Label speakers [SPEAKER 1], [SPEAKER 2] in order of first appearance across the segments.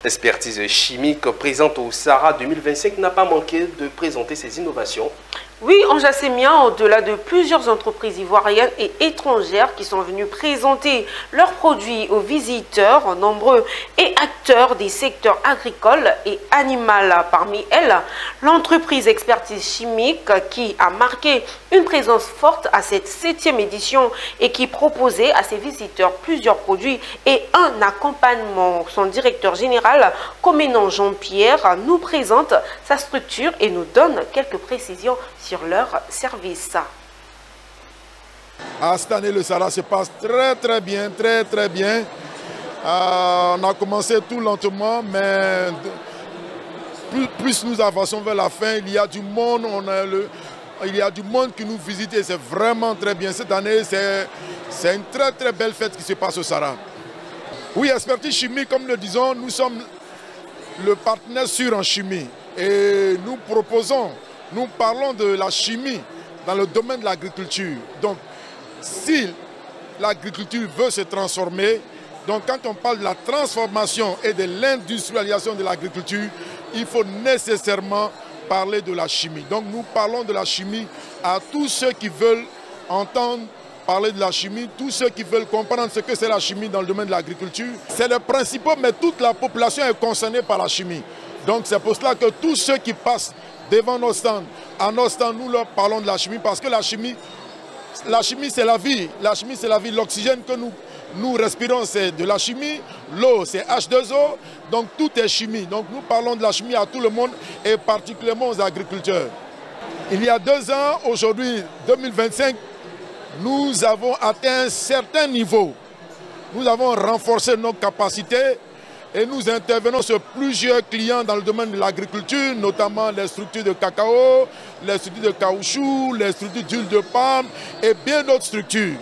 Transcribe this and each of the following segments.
[SPEAKER 1] Expertise chimique présente au Sahara 2025 n'a pas manqué de présenter ses innovations.
[SPEAKER 2] Oui, Anja Sémien, au-delà de plusieurs entreprises ivoiriennes et étrangères qui sont venues présenter leurs produits aux visiteurs, nombreux et acteurs des secteurs agricoles et animal. Parmi elles, l'entreprise Expertise Chimique qui a marqué une présence forte à cette 7e édition et qui proposait à ses visiteurs plusieurs produits et un accompagnement. Son directeur général, Comenan Jean-Pierre, nous présente sa structure et nous donne quelques précisions sur leur service.
[SPEAKER 3] Cette année, le Sahara se passe très bien, très bien. On a commencé tout lentement, mais plus nous avançons vers la fin, il y a du monde, il y a du monde qui nous visite et c'est vraiment très bien. Cette année, c'est une très belle fête qui se passe au Sahara. Oui, Expertise Chimique, comme le disons, nous sommes le partenaire sûr en chimie et nous parlons de la chimie dans le domaine de l'agriculture. Donc, si l'agriculture veut se transformer, donc quand on parle de la transformation et de l'industrialisation de l'agriculture, il faut nécessairement parler de la chimie. Donc, nous parlons de la chimie à tous ceux qui veulent entendre parler de la chimie, tous ceux qui veulent comprendre ce que c'est la chimie dans le domaine de l'agriculture. C'est le principal, mais toute la population est concernée par la chimie. Donc, c'est pour cela que tous ceux qui passent devant nos stands, à nos stands, nous leur parlons de la chimie parce que la chimie c'est la vie. La chimie c'est la vie. L'oxygène que nous respirons c'est de la chimie. L'eau c'est H2O. Donc tout est chimie. Donc nous parlons de la chimie à tout le monde et particulièrement aux agriculteurs. Il y a 2 ans, aujourd'hui 2025, nous avons atteint un certain niveau. Nous avons renforcé nos capacités. Et nous intervenons sur plusieurs clients dans le domaine de l'agriculture, notamment les structures de cacao, les structures de caoutchouc, les structures d'huile de palme et bien d'autres structures.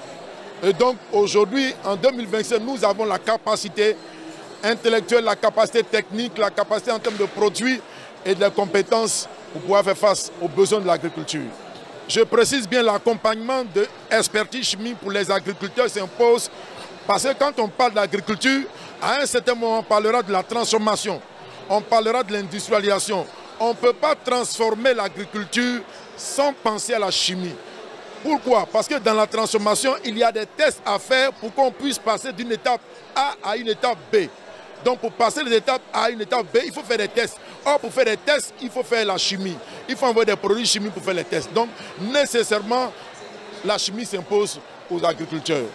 [SPEAKER 3] Et donc aujourd'hui, en 2025, nous avons la capacité intellectuelle, la capacité technique, la capacité en termes de produits et de compétences pour pouvoir faire face aux besoins de l'agriculture. Je précise bien, l'accompagnement de Expertise Chimique pour les agriculteurs s'impose parce que quand on parle d'agriculture, à un certain moment, on parlera de la transformation, on parlera de l'industrialisation. On ne peut pas transformer l'agriculture sans penser à la chimie. Pourquoi? Parce que dans la transformation, il y a des tests à faire pour qu'on puisse passer d'une étape A à une étape B. Donc pour passer des étapes A à une étape B, il faut faire des tests. Or, pour faire des tests, il faut faire la chimie. Il faut envoyer des produits chimiques pour faire les tests. Donc nécessairement, la chimie s'impose aux agriculteurs.